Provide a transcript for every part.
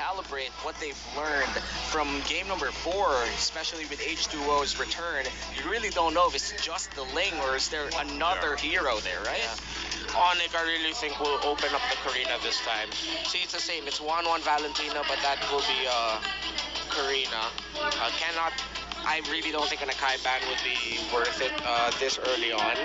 calibrate what they've learned from game number 4, especially with H2O's return. You really don't know if it's just the Ling or is there another hero there, right? Onic, I really think will open up the Karina this time. See, it's the same. It's 1-1 Valentina, but that will be Karina. Cannot. I really don't think an Akai ban would be worth it this early on.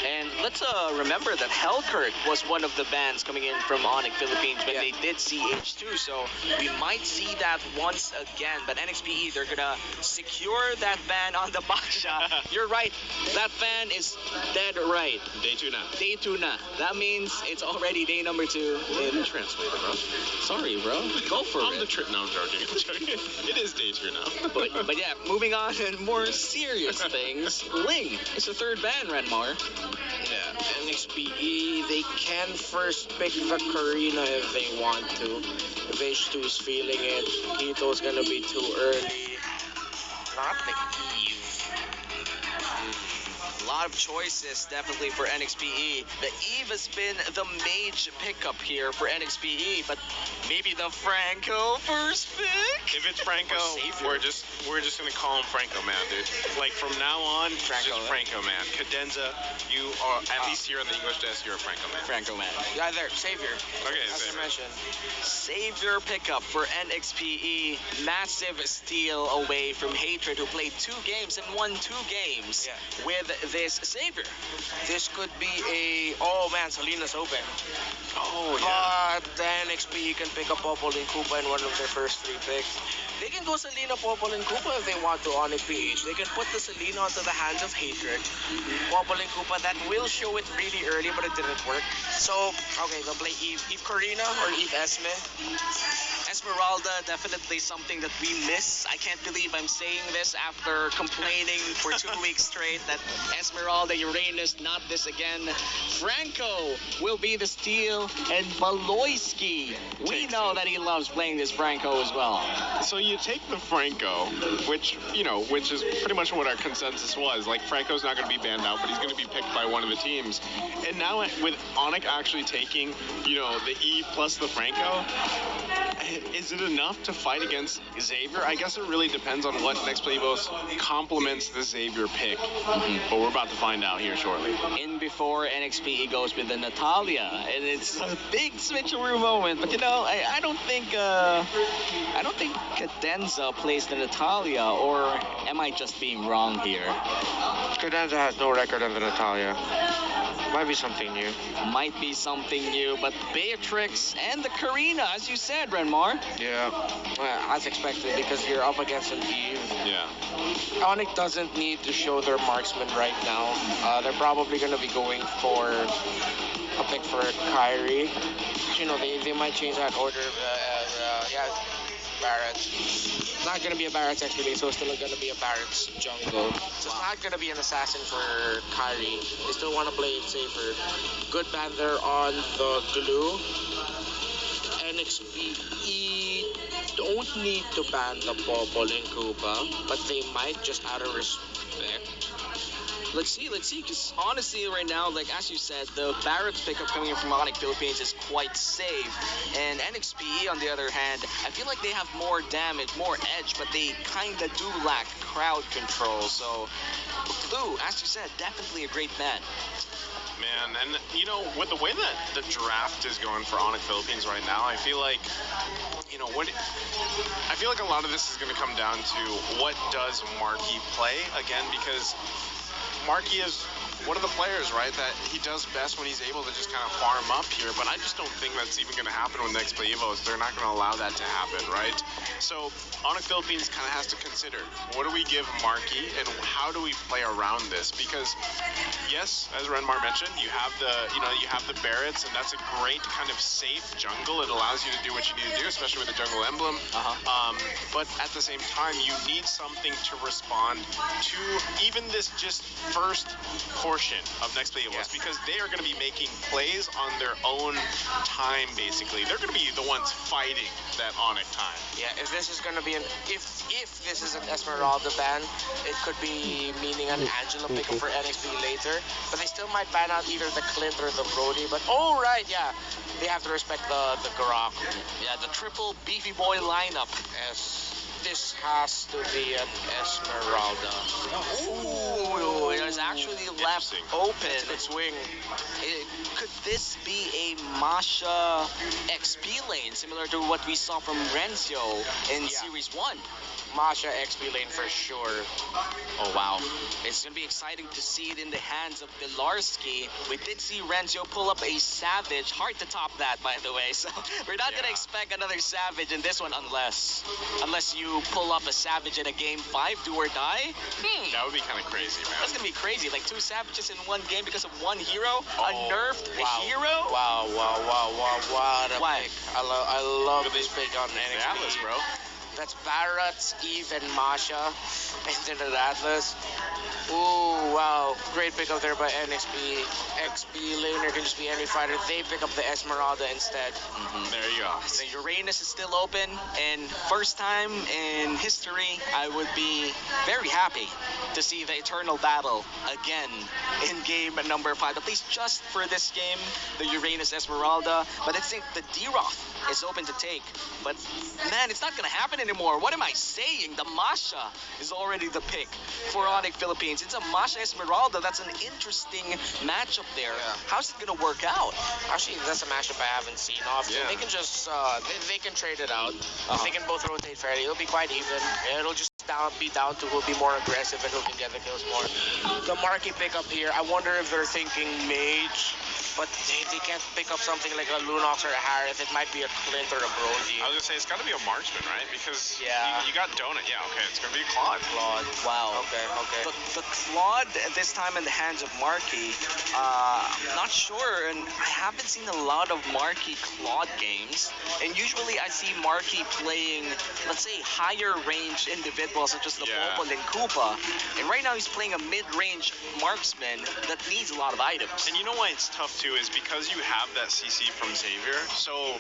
And let's remember that Hellkurt was one of the bans coming in from Onic Philippines when they did CH2, so we might see that once again. But NXPE, they're gonna secure that ban on the Baksha. You're right, that ban is dead right. Day 2 now. Day 2 na. That means it's already day number 2. Translator, bro. Sorry, bro. Go for On it. the trip. No, I'm joking. I'm joking. It is day 2 now. But yeah, moving on to more serious things. Ling, it's the 3rd ban, Renmar. Yeah, NXPE, they can first pick the Karina if they want to. If H2 is feeling it, Hito's gonna be too early. Not the Eve. A lot of choices definitely for NXPE. The Eve has been the mage pickup here for NXPE, but maybe the Franco first pick? If it's Franco, we're just gonna call him Franco Man, dude. Like from now on, Franco, just Franco Man. Cadenza, you are at least here on the English desk, you're a Franco Man. Franco man. Yeah, there, Savior. Okay, As I Savior. mentioned. Savior pickup for NXPE. Massive steal away from Hatred, who played 2 games and won 2 games with this Savior. This could be a... Oh man, Salinas open. Oh, yeah. But the NXP can pick up Popol and Koopa in one of their first 3 picks. They can go Selena, Popol, and Koopa if they want to on it PH. They can put the Selena onto the hands of Hatred. Popol and Koopa, that will show it really early, but it didn't work. So, okay, they'll play Eve Karina or Eve Esme. Esmeralda, definitely something that we miss. I can't believe I'm saying this after complaining for 2 weeks straight that Esmeralda, Uranus, not this again. Franco will be the steal, and Baloyski. We know that he loves playing this Franco as well. So you take the Franco, which is pretty much what our consensus was. Like, Franco's not going to be banned out, but he's going to be picked by one of the teams. And now with Onic actually taking, the Eve plus the Franco, is it enough to fight against Xavier? I guess it really depends on what Nxpe complements the Xavier pick. But we're about to find out here shortly. In before NXPE goes with the Natalia, and it's a big switcheroo moment. But I don't think Cadenza plays the Natalia, or am I just being wrong here? Cadenza has no record on the Natalia. Might be something new. Might be something new, but Beatrix and the Karina, as you said, Renmar. Yeah, as expected, because you're up against an Eve. Yeah. Onic doesn't need to show their marksman right now. They're probably going to be going for a pick for Kyrie. They might change that order. Barrett's. Not going to be a Barrett's actually, so it's still going to be a Barrett's jungle. So it's not going to be an assassin for Kyrie. They still want to play it safer. Good ban there on the glue. NXPE don't need to ban the Popol and Koopa, but they might just out of respect. Let's see, because honestly right now, like as you said, the Barrett's pickup coming in from Onic Philippines is quite safe. And NXPE, on the other hand, I feel like they have more damage, more edge, but they kind of do lack crowd control. So, Blue, as you said, definitely a great ban. Man, and with the way that the draft is going for Onic Philippines right now, I feel like, I feel like a lot of this is going to come down to what does Marky play again, because Marky is one of the players, right, that he does best when he's able to just kind of farm up here, but I just don't think that's even going to happen with Nxpe Evos. They're not going to allow that to happen, right? So Onic Philippines kind of has to consider, what do we give Marky and how do we play around this? Because yes, as Renmar mentioned, you have the Barretts, and that's a great kind of safe jungle. It allows you to do what you need to do, especially with the jungle emblem. But at the same time, you need something to respond to even this just first portion of Nxpe was because they are going to be making plays on their own time, basically. They're going to be the ones fighting that Onic time. Yeah, if this is gonna be if this is an Esmeralda ban, it could be meaning an Angela pickup for NXP later. But they still might ban out either the Clint or the Brody. But yeah, they have to respect the Grok. Yeah, the triple beefy boy lineup. Yes. This has to be an Esmeralda. Ooh, it is actually left open. That's a good swing. Could this be a Masha XP lane, similar to what we saw from Renzo in Series 1? Masha XP lane for sure. Oh, wow. It's going to be exciting to see it in the hands of Pilarski. We did see Renzo pull up a Savage. Hard to top that, by the way. So we're not going to expect another Savage in this one unless you pull up a Savage in a game 5, do or die. That would be kind of crazy, man. That's going to be crazy. Like 2 Savages in one game because of one hero? A nerfed hero? Wow. What a pick. I love this pick on NXT. Atlas, bro. That's Barrett, Eve, and Masha. And then an Atlas. Ooh, wow. Great pick up there by NXP. XP laner can just be any fighter. They pick up the Esmeralda instead. There you go. The Uranus is still open, and first time in history, I would be very happy to see the Eternal Battle again in game number 5. At least just for this game, the Uranus Esmeralda. But I think the D-Roth is open to take. But man, it's not gonna happen anymore. What am I saying? The Masha is already the pick for Onic Philippines. It's a Masha Esmeralda. That's an interesting matchup there. Yeah. How's it gonna work out? Actually, that's a matchup I haven't seen often. Yeah. They can just, they can trade it out. They can both rotate fairly. It'll be quite even. It'll just be down to who'll be more aggressive and who can get the kills more. The marquee pickup here, I wonder if they're thinking Mage, but they can't pick up something like a Lunox or a Harith. It might be a Clint or a Brody. I was going to say, it's got to be a marksman, right? Because Yeah. you got Donut. Yeah, okay. It's going to be a Claude. Wow. Okay. The Claude this time in the hands of Marky, not sure, and I haven't seen a lot of Marky Claude games. And usually I see Marky playing, let's say, higher range individuals such as the Popol and Koopa. And right now he's playing a mid-range marksman that needs a lot of items. And you know why it's tough too is because you have that CC from Xavier. So,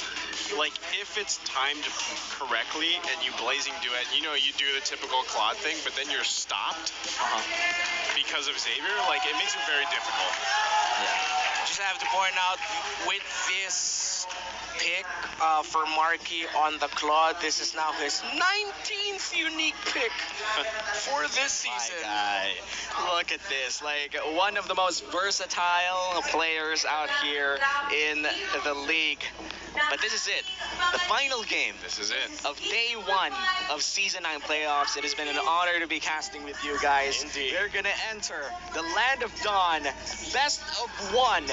like, if it's timed correctly and you blazing duet, you know, you do the typical Claude thing, but then you're stopped because of Xavier. Like, it makes it very difficult. Just have to point out with this pick for Marky on the Claude, this is now his 19th unique pick for this season. My guy, look at this. Like, one of the most versatile players out here in the league. But this is it. The final game. This is it. Of day 1 of Season 9 playoffs. It has been an honor to be casting with you guys. Indeed. We're going to enter the Land of Dawn. Best of 1.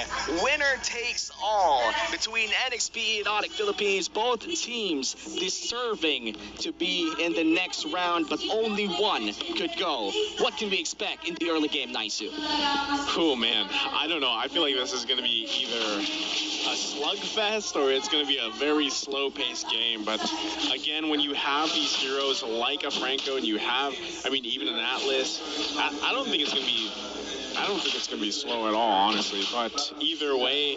Winner takes all. Between Nxpe and Onic Philippines. Both teams deserving to be in the next round. But only one could go. What can we expect in the early game, Naisu? Oh, man. I don't know. I feel like this is going to be either a slugfest or it's going to be a very slow-paced game. But again, when you have these heroes like a Franco and you have, I mean, even an Atlas, I don't think it's going to be. I don't think it's going to be slow at all, honestly. But either way,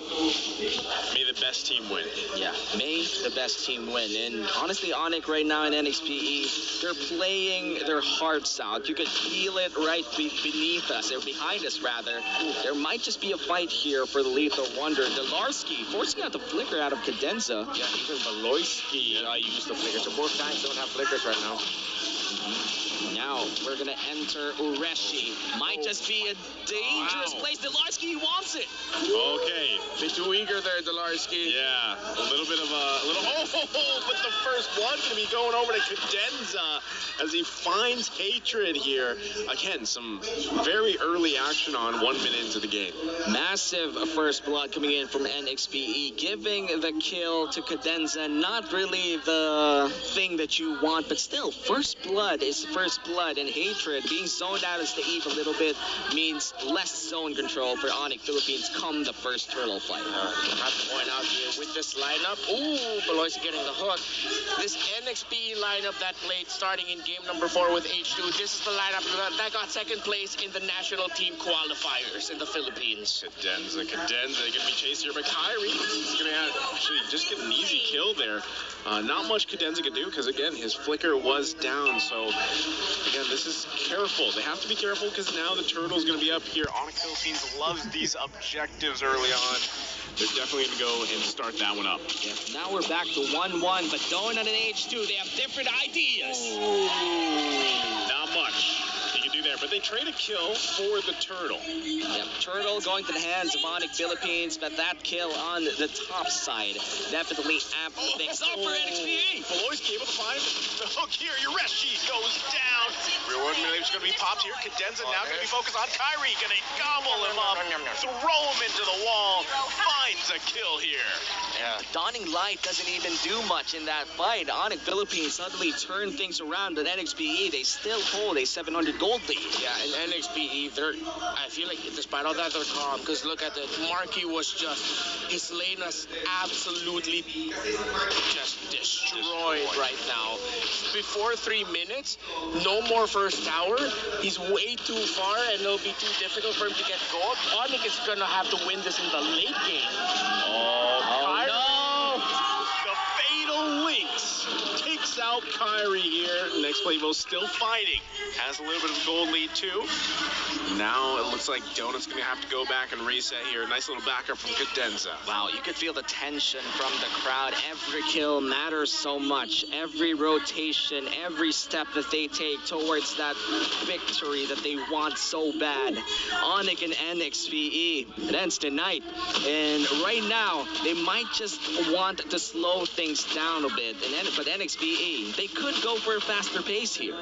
may the best team win. Yeah, may the best team win. And honestly, Onic right now in Nxpe, they're playing their hearts out. You could feel it right beneath us, or behind us, rather. There might just be a fight here for the Lethal Wonder. Delarski forcing out the flicker out of Cadenza. Yeah, even Beloyski used the flicker, so both guys don't have flickers right now. Now we're gonna enter Ureshi. Might just be a dangerous place. Delarski wants it. Okay. They're too eager there, Delarski. Yeah, a little bit of a little. Oh, but the first blood gonna be going over to Cadenza as he finds hatred here. Again, some very early action on 1 minute into the game. Massive first blood coming in from Nxpe, giving the kill to Cadenza. Not really the thing that you want, but still, first blood blood is first blood, and hatred being zoned out as the Eve a little bit means less zone control for Onic Philippines come the first turtle fight. I have to point out here with this lineup. Ooh, Beloy's getting the hook. This Nxpe lineup that played starting in game number 4 with H2. This is the lineup that got second place in the national team qualifiers in the Philippines. Cadenza gonna be chased here by Kyrie. He's gonna actually just get an easy kill there. Not much Cadenza can do because again his flicker was down. So again, this is careful. They have to be careful because now the turtle's gonna be up here. Onic Philippines loves these objectives early on. They're definitely gonna go and start that one up. Yes, now we're back to 1-1, but Donut and H2, they have different ideas. Not much you can do there, but they trade a kill for the turtle. Yep, turtle going to the hands of Onic Philippines, but that kill on the top side definitely amped things up for Nxpe. Beloy's able to find the hook here. Yoreshi goes down. Real world is going to be popped here. Cadenza now going to be focused on Kyrie. Going to gobble him up, throw him into the wall, finds a kill here. Yeah. Dawning Light doesn't even do much in that fight. Onic Philippines suddenly turn things around, but Nxpe, they still hold a 700 gold lead. Yeah, and Nxpe, I feel like despite all that, they're calm. Because look at it. Marky was just, his lane is absolutely just destroyed right now. Before 3 minutes, no more first tower. He's way too far, and it'll be too difficult for him to get gold. Onic is going to have to win this in the late game. Oh no! The fatal Lynx takes out Kyrie here. Nxpe still fighting. Has a little bit of a gold lead too. Now it looks like Donut's going to have to go back and reset here. Nice little backup from Cadenza. Wow, you could feel the tension from the crowd. Every kill matters so much. Every rotation, every step that they take towards that victory that they want so bad. Onic and Nxpe, it ends tonight. And right now, they might just want to slow things down a bit. But Nxpe, they could go for a faster pace here.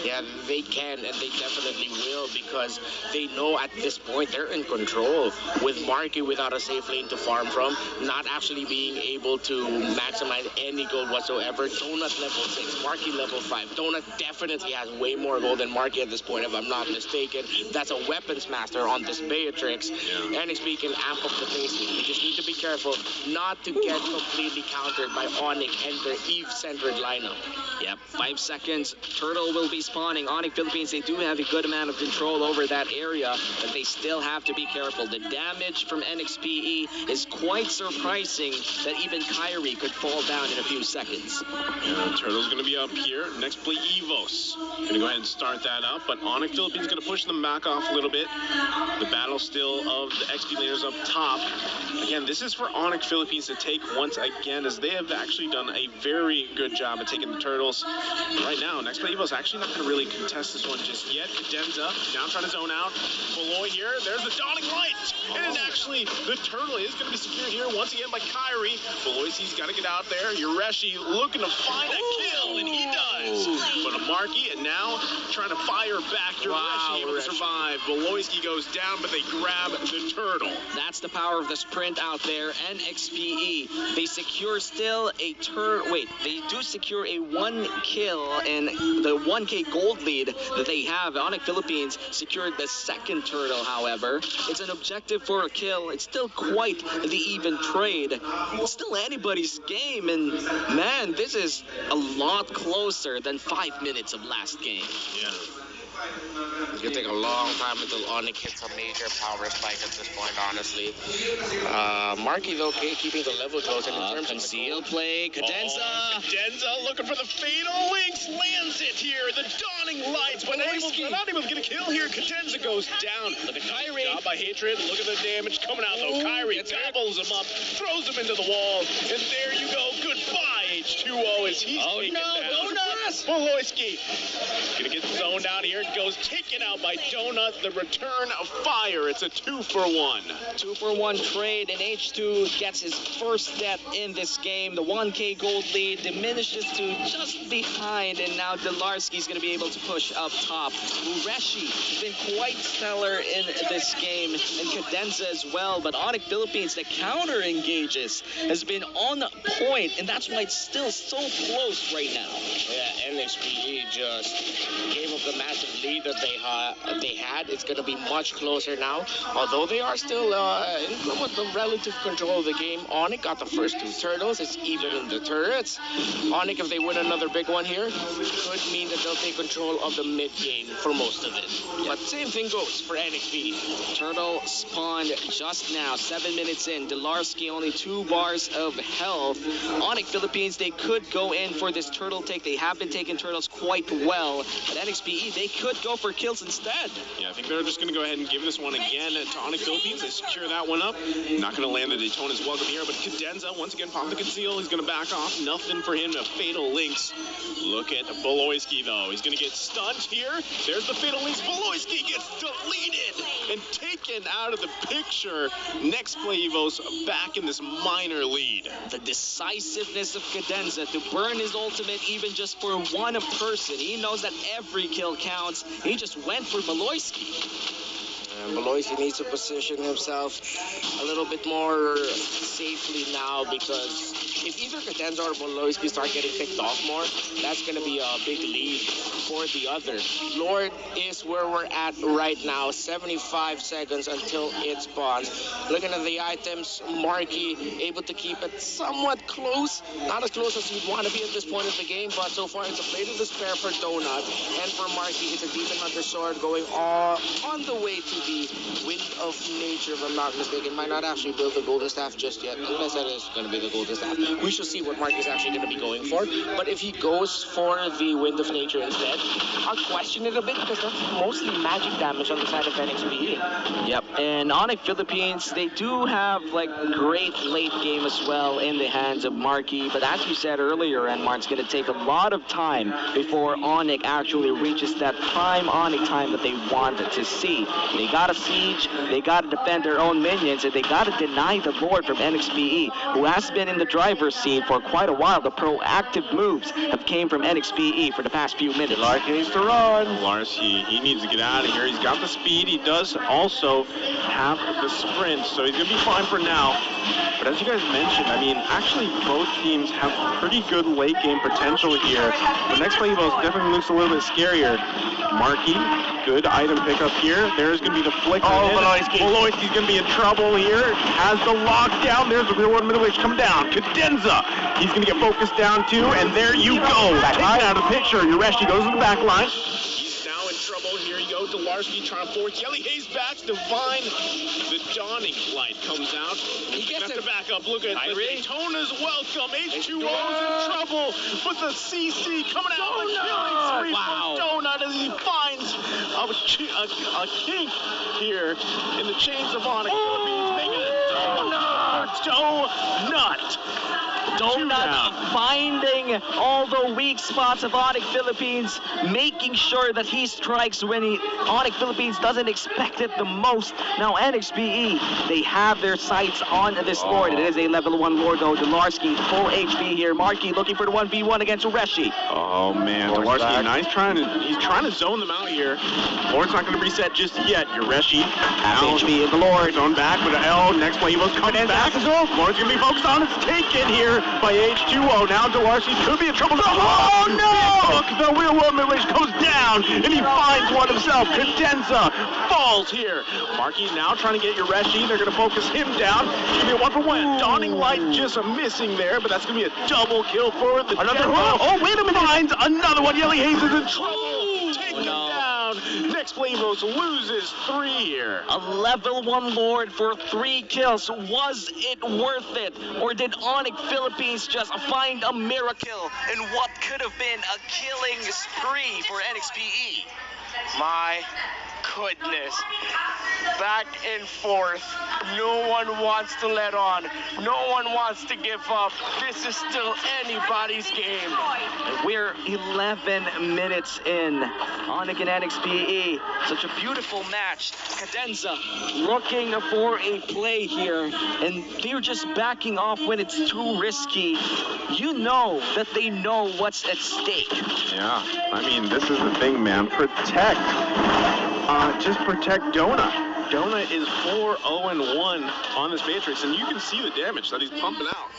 Yeah, they can, and they definitely will, because they know at this point they're in control. With Marky without a safe lane to farm from, not actually being able to maximize any gold whatsoever. Donut level 6, Marky level 5. Donut definitely has way more gold than Marky at this point, if I'm not mistaken. That's a weapons master on this Beatrix. Yeah. Nxpe can amp up the pace. They just need to be careful not to get completely countered by Onic and their Eve-centered lineup. Yep, 5 seconds. Turtle will be spawning. Onic Philippines, they do have a good amount of control over that area, but they still have to be careful. The damage from Nxpe is quite surprising that even Kyrie could fall down in a few seconds. Yeah, Turtle's going to be up here. Next play, Evos. Going to go ahead and start that up, but Onic Philippines going to push them back off a little bit. The battle still of the XP laners up top. Again, this is for Onic Philippines to take once again, as they have actually done a very good job of taking the turtles. Right now, next play, Evos actually not going to really contest this one just yet. Cadenza now trying to zone out. Below here, there's the Dawning Light. And actually, the turtle is going to be secured here once again by Kyrie. Beloy's got to get out there. Yoreshi looking to find a kill, and he does. But a Marky, and now trying to fire back. Yoreshi able to survive. Beloyski goes down, but they grab the turtle. That's the power of the sprint out there. Nxpe, they secure still a they do secure a 1 kill and the 1k gold lead that they have. Onic Philippines secured the second turtle, however. It's an objective for a kill. It's still quite the even trade. It's still anybody's game, and man, this is a lot closer than 5 minutes of last game. Yeah. It's going to take a long time until Onic hits a major power spike at this point, honestly. Marky, though, keeping the level close. And in terms of conceal play, Cadenza. Cadenza looking for the fatal Lynx. Lands it here. The Dawning Lights. But not able to get a kill here. Cadenza goes down. Look at Kyrie. Job by Hatred. Look at the damage coming out, though. Kyrie gobbles him up, throws him into the wall. And there you go. Goodbye, H2O, as he's taken down. Beloyski gonna get zoned out here. Goes taken out by Donut. The return of fire. It's a 2-for-1. 2-for-1 trade, and H2 gets his first death in this game. The 1k gold lead diminishes to just behind, and now Delarski's going to be able to push up top. Ureshi has been quite stellar in this game, and Cadenza as well, but Onic Philippines, the counter engages, has been on point, and that's why it's still so close right now. Yeah, Nxpe just gave up the massive lead that they had. It's going to be much closer now. Although they are still in somewhat the relative control of the game. Onic got the first 2 turtles. It's even in the turrets. Onic, if they win another big one here, could mean that they'll take control of the mid game for most of it. But same thing goes for Nxpe. Turtle spawned just now, 7 minutes in. Delarski only 2 bars of health. Onic Philippines, they could go in for this turtle take. They have been taking turtles quite well. But Nxpe, they could go for kills instead. Yeah, I think they're just going to go ahead and give this one again to Onic Philippines. They secure that one up. Not going to land the Daytona's welcome here, but Cadenza once again popped the conceal. He's going to back off. Nothing for him. A fatal links. Look at Beloyski, though. He's going to get stunned here. There's the fatal links. Beloyski gets deleted and taken out of the picture. Nxpe Evos back in this minor lead. The decisiveness of Cadenza to burn his ultimate even just for one person. He knows that every kill counts. He just went for Beloyski. And Beloyski needs to position himself a little bit more safely now, because if either Cadenza or Beloyski start getting picked off more, that's going to be a big lead for the other. Lord is where we're at right now. 75 seconds until it spawns. Looking at the items, Marky able to keep it somewhat close. Not as close as you'd want to be at this point of the game, but so far it's a Blade of Despair for Donut. And for Marky, it's a Demon Hunter Sword going on the way to the Wind of Nature, if I'm not mistaken. Might not actually build the Golden Staff just yet, unless that is going to be the Golden Staff. We shall see what Marky's actually going to be going for. But if he goes for the Wind of Nature instead, I'll question it a bit, because that's mostly magic damage on the side of Nxpe. Yep, and Onic Philippines, they do have like great late game as well in the hands of Marky, but as you said earlier, Enmar, it's going to take a lot of time before Onic actually reaches that prime Onic time that they wanted to see. They got a siege, they got to defend their own minions, and they got to deny the Lord from Nxpe, who has been in the driver's seat for quite a while. The proactive moves have came from Nxpe for the past few minutes. Larky needs to run. Lars, he needs to get out of here. He's got the speed. He does also have the sprint, so he's going to be fine for now. But as you guys mentioned, I mean, actually both teams have pretty good late game potential here. The next play definitely looks a little bit scarier. Marky, good item pickup here. There's going to be the flick. Beloyski's going to be in trouble here. Has the lockdown. There's the real one middle age come down. Cadenza, he's going to get focused down too, and there you go. Taken out of the picture. Ureshi goes to the back line. He's now in trouble. Here you go. Delarski trying to force Yelly Hayes back. Divine. The dawning light comes out. He gets to back up. Look at the Daytona's welcome. H2O's in trouble. But the CC coming out with a killing spree from Donut as he finds a kink here in the chains of Onic Philippines. Making it Donut. Donut finding all the weak spots of Onic Philippines, making sure that he strikes when Onic Philippines doesn't expect it the most. Now Nxpe, they have their sights on this Lord. It is a level 1 Lord though. Delarski, full HP here. Marky looking for the 1v1 against Ureshi. Oh man, Delarski, he's trying to zone them out here. Lord's not going to reset just yet. Ureshi, half HP in the Lord. Zone back with an L. Next play, he was coming back. Lord's going to be focused on. It's taken here by H2O. Now Delarski could be in trouble. Oh no! Look, the real world middle-age goes down, and he finds one himself. Cadenza falls here. Marky now trying to get Ureshi. They're going to focus him down. It's going to be a 1-for-1. Dawning Light just missing there, but that's going to be a double kill for the General. Oh, wait a minute. Finds another one. Yelly Hayes is in trouble. Taken down. Next Playvos loses 3 here. A level 1 Lord for 3 kills. Was it worth it? Or did Onic Philippines just find a miracle in what could have been a killing spree for Nxpe? My goodness. Back and forth. No one wants to let on. No one wants to give up. This is still anybody's game. We're 11 minutes in. Onic and Nxpe. Such a beautiful match. Cadenza looking for a play here, and they're just backing off when it's too risky. You know that they know what's at stake. Yeah, I mean, this is the thing, man. Just protect Donut. Donut is 4-0-1 on this Matrix, and you can see the damage that he's pumping out.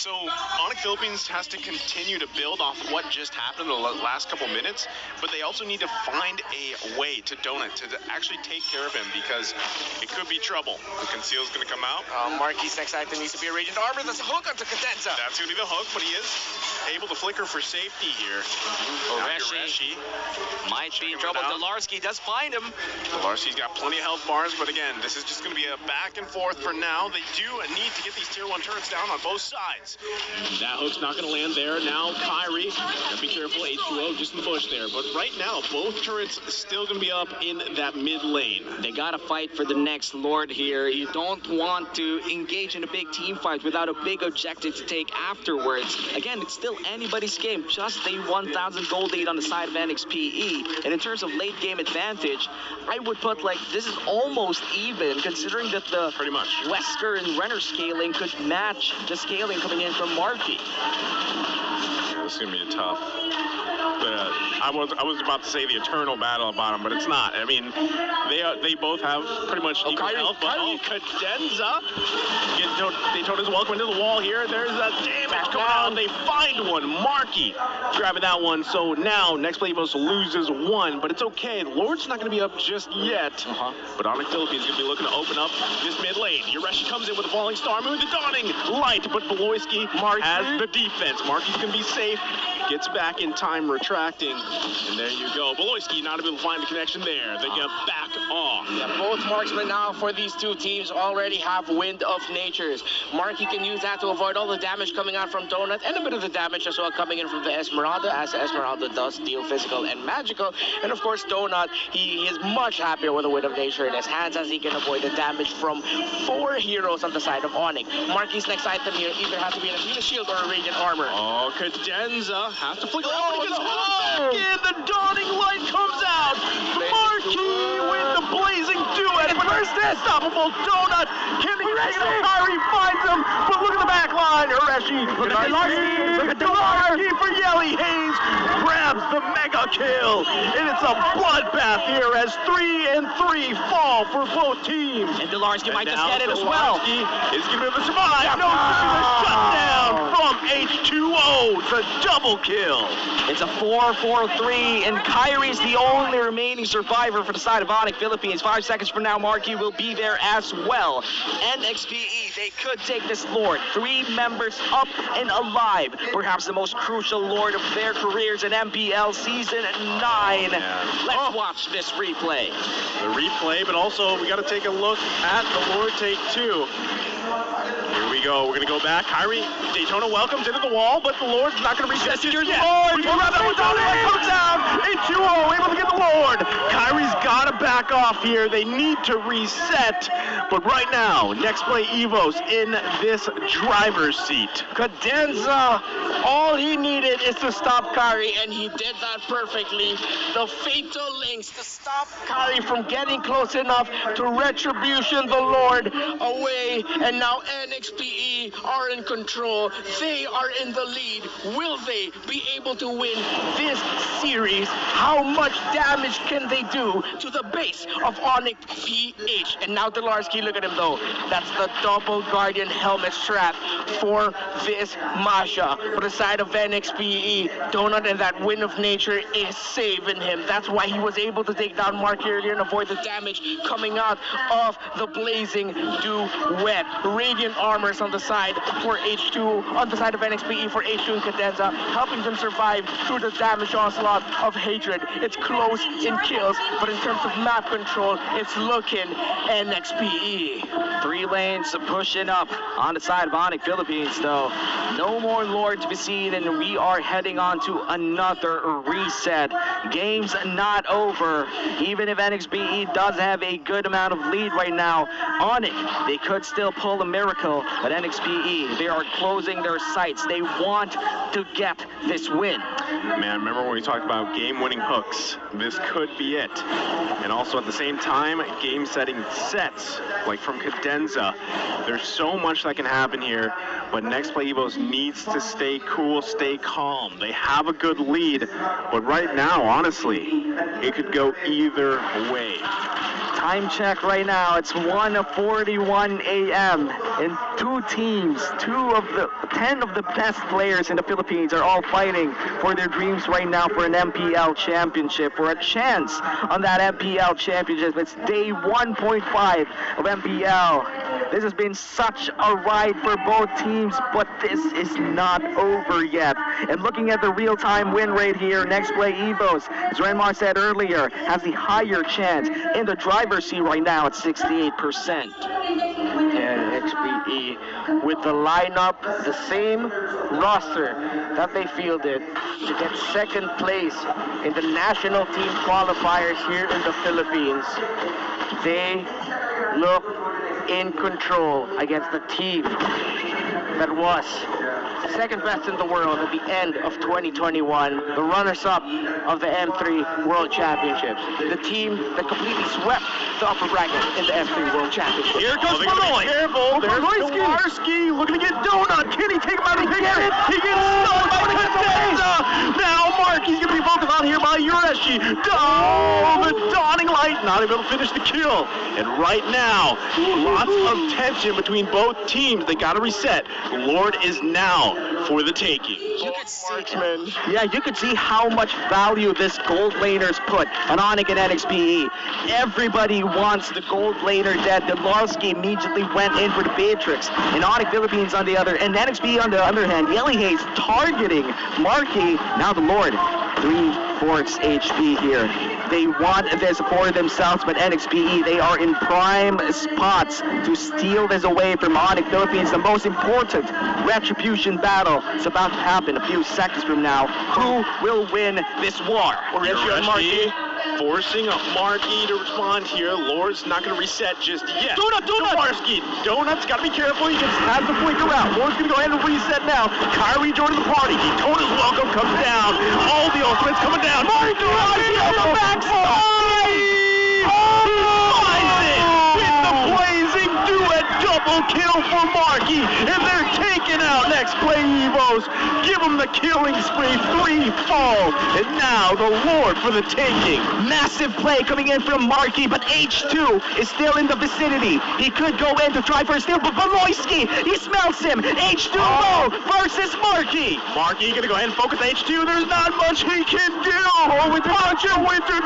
So Onic Philippines has to continue to build off what just happened in the last couple minutes, but they also need to find a way to Donut to actually take care of him, because it could be trouble. The conceal's going to come out. Marquis next item needs to be a Radiant Armor. That's a hook onto Cadenza. That's going to be the hook, but he is able to flicker for safety here. Reshi might be in trouble. Delarski does find him. Delarski's got plenty of health bars, but again, this is just going to be a back and forth for now. They do need to get these tier 1 turrets down on both sides. That hook's not going to land there. Now Kyrie, gotta be careful, H2O just in the bush there. But right now, both turrets still going to be up in that mid lane. They got to fight for the next Lord here. You don't want to engage in a big team fight without a big objective to take afterwards. Again, it's still anybody's game. Just a 1,000 gold lead on the side of Nxpe. And in terms of late game advantage, I would put like this is almost even, considering that the Pretty much. Wesker and Renner scaling could match the scaling coming in from Marquis. Yeah, this is going to be tough. I was about to say the eternal battle at bottom, but it's not. I mean, they both have pretty much equal health. But Cadenza, they told us welcome into the wall here. There's a damage going on. They find one. Marquis grabbing that one. So now Nxpe loses one, but it's okay. The Lord's not going to be up just yet. But Onic Philippines is going to be looking to open up this mid lane. Yureshi comes in with a falling star, moving the dawning light, but Beloyski has the defense. Marquis can be safe. Gets back in time, retracting, and there you go. Beloyski not able to find the connection there. They get back off. Yeah, both marksmen now for these two teams already have Wind of Natures. Marquis can use that to avoid all the damage coming out from Donut, and a bit of the damage as well coming in from the Esmeralda, as Esmeralda does deal physical and magical. And of course, Donut, he is much happier with the Wind of Nature in his hands, as he can avoid the damage from 4 heroes on the side of Onic. Marquis' next item here either has to be an Athena Shield or a Radiant Armor. Oh, Cadenza has to flicker out, but he gets back in. The dawning light comes out. Marquis with the blazing duet, but there's this unstoppable Donut. Can he take it? Kyrie finds him, but look at the back line. Ureshi, look at Delarski for Yelly. Hayes grabs the mega kill, and it's a bloodbath here as 3 and 3 fall for both teams. And Delarski might just get it as well. Is going to be able to survive. No, the shutdown from H2O. It's a double kill. It's a 4-4-3, and Kyrie's the only remaining survivor for the side of Onic Philippines. 5 seconds from now, Marquis will be there as well. Nxpe, they could take this Lord. 3 members up and alive. Perhaps the most crucial Lord of their careers in MPL Season 9. Let's watch this replay. The replay, but also we got to take a look at the Lord take 2. Here we go. We're going to go back. Kyrie, Daytona welcomes into the wall, but the Lord's not going to reset just yet. Lord, grab that one down. It comes down. H2O able to get the Lord. Kyrie's got to back off here. They need to reset. But right now, Nxpe Evos in this driver's seat. Cadenza, all he needed is to stop Kyrie, and he did that perfectly. The fatal links to stop Kyrie from getting close enough to Retribution the Lord away, and now Nxpe are in control. They are in the lead. Will they be able to win this series? How much damage can they do to the base of Onic PH? And now Delarski, look at him though. That's the double Guardian helmet strap for this Masha. For the side of Nxpe, Donut and that Wind of Nature is saving him. That's why he was able to take down Mark earlier and avoid the damage coming out of the blazing duet. Radiant armors on the side for H2, on the side of Nxpe for H2 and Cadenza, helping them survive through the damage onslaught of Hatred. It's close in kills, but in terms of map control, it's looking Nxpe. 3 lanes pushing up on the side of Onic Philippines, though. No more Lord to be seen, and we are heading on to another reset. Game's not over. Even if Nxpe does have a good amount of lead right now, Onic, they could still pull a miracle, but Nxpe, they are closing their sights. They want to get this win. Man, remember when we talked about game-winning hooks? This could be it. And also at the same time, game-setting sets, like from Cadenza. There's so much that can happen here, but Nxpe Evos needs to stay cool, stay calm. They have a good lead, but right now, honestly, it could go either way. Time check right now. It's 1:41 a.m. and 2 teams, 10 of the best players in the Philippines are all fighting for their dreams right now for an MPL championship, for a chance on that MPL championship. It's day 1.5 of MPL. This has been such a ride for both teams, but this is not over yet. And looking at the real-time win rate here, Nxpe Evos, as Renmar said earlier, has the higher chance in the driver's seat right now at 68%. And Nxpe with the lineup, the same roster that they fielded to get second place in the national team qualifiers here in the Philippines. They look in control against the team that was second best in the world at the end of 2021, the runners-up of the M3 World Championships, the team that completely swept the upper bracket in the M3 World Championships. Here comes Benoit. Careful, there's Kowarski looking to get Donut. Can he take him out of the picture? He gets stunned by Cadenza. Now Marky's going to be focused on here by Ureshi. Oh, the dawning light, not able to finish the kill. And right now, lots of tension between both teams. They got to reset. Lord is now for the taking. You could see Marksman. Yeah, you could see how much value this gold laner's put on Onic and Nxpe. Everybody wants the gold laner dead. Delarski immediately went in for the Beatrix. And Onic Philippines on the other, and Nxpe on the other hand, Yelly Hayes targeting Marky. Now the Lord, 3/4 HP here. They want this for themselves, but Nxpe, they are in prime spots to steal this away from Onic Philippines. The most important retribution battle is about to happen a few seconds from now. Who will win this war? Ureshi forcing Marky to respond here. Lord's not going to reset just yet. Donut! Donut's got to be careful. He just has to flicker out. Lord's going to go ahead and reset now. Kyrie joining the party. Daytona's welcome comes down. All the ultimates coming down. Marky on the backside! He finds it with the blazing duet double kill for Marky. And they're taking out Nxpe Evos. Give him the killing spree. 3 fall. And now the Lord for the taking. Massive play coming in from Marky, but H2 is still in the vicinity. He could go in to try for a steal, but Valoisky, he smells him. H2 low versus Marky. Marky gonna go ahead and focus H2. There's not much he can do. Oh, with the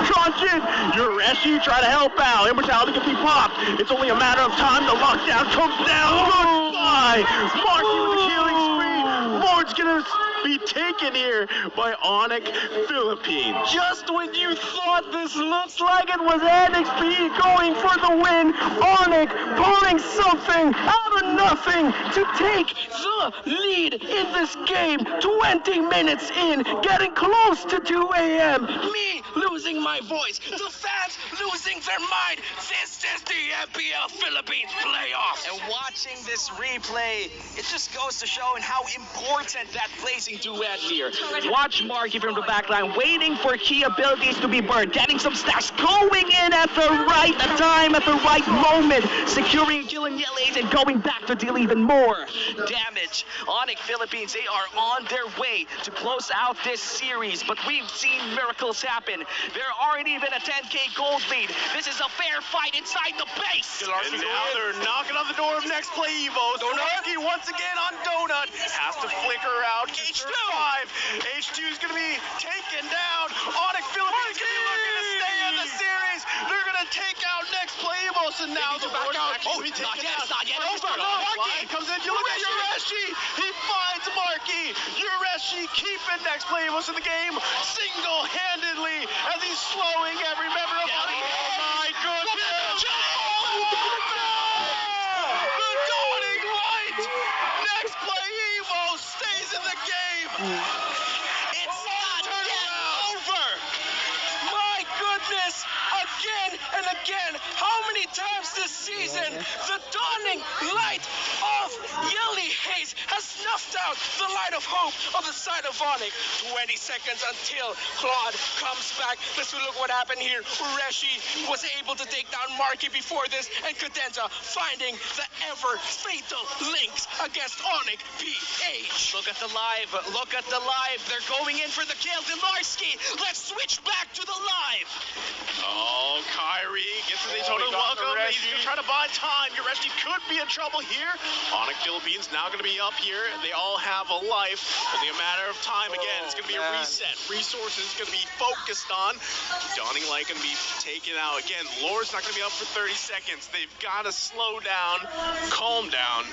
truncheon. Ureshi try to help out. Immortality can be popped. It's only a matter of time. The lockdown comes down. Goodbye. Marky with the killing spree. Lord's gonna be taken here by Onic Philippines. Just when you thought this looks like it was Nxpe going for the win, Onic pulling something out of nothing to take the lead in this game. 20 minutes in, getting close to 2 a.m. Me losing my voice, the fans losing their mind. This is the MPL Philippines playoffs. And watching this replay, it just goes to show how important that placing duet here. Watch Marky from the back line, waiting for key abilities to be burned, getting some stacks, going in at the right time, at the right moment, securing, killing Yellies, and going back to deal even more damage. Onic Philippines, they are on their way to close out this series, but we've seen miracles happen. There aren't even a 10k gold lead. This is a fair fight inside the base. And now they're knocking on the door of Nxpe Evos. Donutsky once again on Donut. Has to flicker out. H2. H2's going to be taken down. Onic Philippines going to be looking to stay in the series. They're going to take out Nxpe Evos, and now the Lord Oh, not yet. Marky comes in. You look at Ureshi. He finds Marky. Ureshi keeping Nxpe Evos in the game single-handedly as he's slowing every member of Onic. Oh my goodness. The dawning light. Nxpe Evos stays in the game. It's not yet over. My goodness, again and again, how many times this season the dawning light of Yelly Hayes has snuffed out the light of hope on the side of Onic. 20 seconds until Claude comes back. Let's look what happened here. Reshi was able to take down Marky before this, and Cadenza finding the ever fatal links against Onic PH. Look at the live. Look at the live. They're going in for the kill. Delarski. Let's switch back to the live. Oh, Kyrie gets the Daytona welcome. He's going to try to buy time. Yureshi could be in trouble here. Onic Philippines now going to be up here. They all have a life. Only a matter of time. Again, it's going to be a reset. Resources going to be focused on. Dawning Light going to be taken out. Again, Lord's not going to be up for 30 seconds. They've got to slow down, calm down,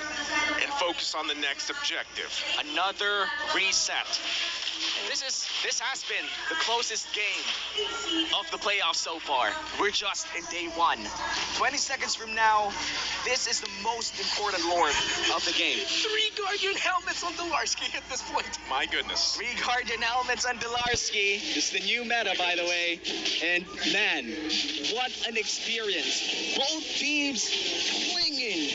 and focus on the next objective. Another reset. This has been the closest game of the playoffs so far. We're just in day 1. 20 seconds from now, this is the most important Lord of the game. 3 Guardian helmets on Delarski at this point. My goodness. 3 Guardian helmets on Delarski. This is the new meta, by the way. And man, what an experience. Both teams clinging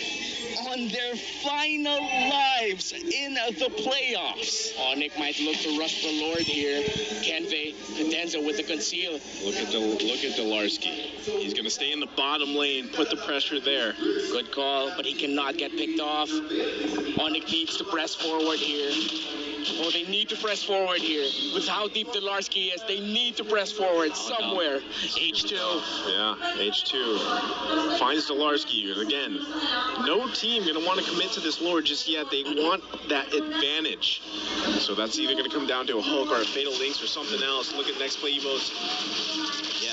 on their final lives in the playoffs. Onic might look to rush the Lord here. Kenvey, Cadenza with the conceal. Look at Delarski. He's going to stay in the bottom lane, put the pressure there. Good call, but he cannot get picked off. Onic needs to press forward here. Oh, they need to press forward here. With how deep Delarski is, they need to press forward somewhere. H2. Yeah, H2 finds Delarski. Again, no team going to want to commit to this Lord just yet. They want that advantage. So that's either going to come down to a hook or a fatal links or something else. Look at Nxpe Evos.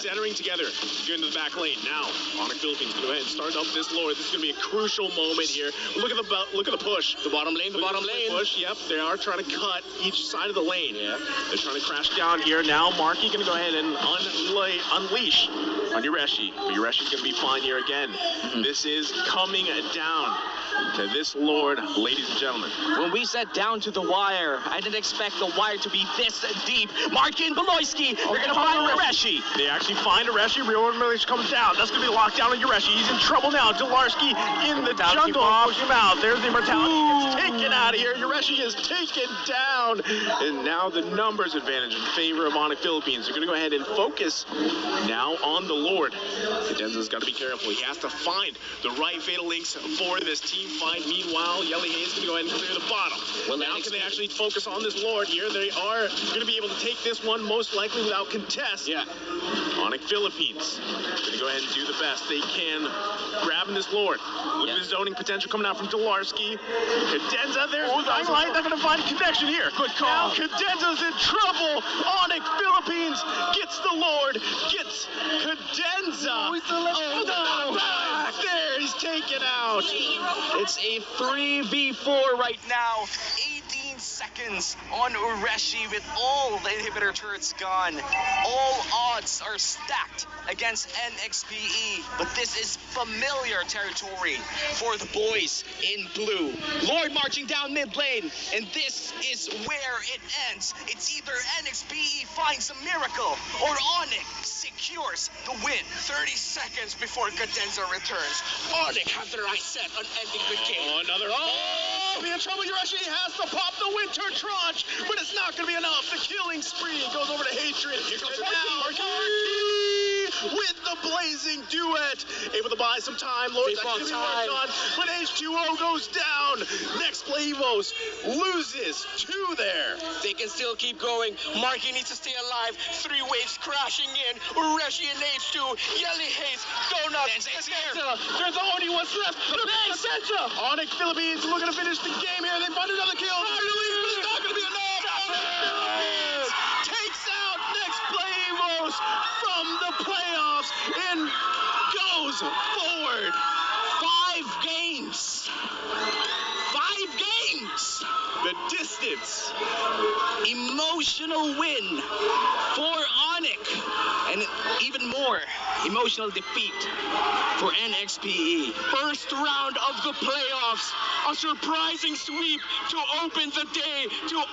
Centering together, get into the back lane. Now, Onic Philippines go ahead and start up this Lord. This is going to be a crucial moment here. Look at the push. The bottom lane, Push, yep, they are trying to cut each side of the lane. Yeah. They're trying to crash down here. Now, Marky going to go ahead and unleash on Yureshi. But Yureshi's going to be fine here again. This is coming down to this Lord, ladies and gentlemen. When we said down to the wire, I didn't expect the wire to be this deep. Marky and Beloyski, they're going to find Yureshi. They actually find Yureshi. Real Order comes down. That's going to be locked down on Yureshi. He's in trouble now. Delarski in the jungle. Push him out. There's the immortality. Gets taken out of here. Yureshi is taken down. And now the numbers advantage in favor of Onic Philippines. They're going to go ahead and focus now on the Lord. Cadenza's got to be careful. He has to find the right fatal links for this team fight. Meanwhile, Yelly Hayes going to go ahead and clear the bottom. Well, now can they actually focus on this Lord here? They are going to be able to take this one most likely without contest. Yeah. Onic Philippines going to go ahead and do the best they can, grabbing this Lord. Look at the zoning potential coming out from Delarski. Cadenza, there's the Dying Light. They're going to find a connection here. Good call. Now Cadenza's in trouble. Onic Philippines gets the Lord, gets Cadenza. No. There, he's taken out. It's a 3v4 right now. 18 seconds on Ureshi with all the inhibitor turrets gone. All odds are stacked against Nxpe, but this is familiar territory for the boys in blue. Lord marching down mid lane, and this is where it ends. It's either Nxpe finds a miracle or Onic secures the win. 30 seconds before Cadenza returns. Onic have their eyes set on ending the game. Oh, another. Oh, be in trouble. Yureshi has to pop the winter tranche, but it's not going to be enough. The killing spree goes over to Hatred. Here comes Marky with the blazing duet. Able to buy some time. Lord's actually worked on, but H2O goes down. Nxpe Evos loses 2 there. They can still keep going. Marky needs to stay alive. 3 waves crashing in. Ureshi and H2. Yelly Hayes. Donut. Cadenza. They're the only ones left. Cadenza. Onic Philippines looking to finish the game here. They find another kill. It's not going to be enough. Takes out Nxpe Evos from the playoffs and goes forward. 5 games. 5 games. The distance. Emotional win for Onic, and even more emotional defeat for Nxpe. First round of the playoffs. A surprising sweep to open the day, to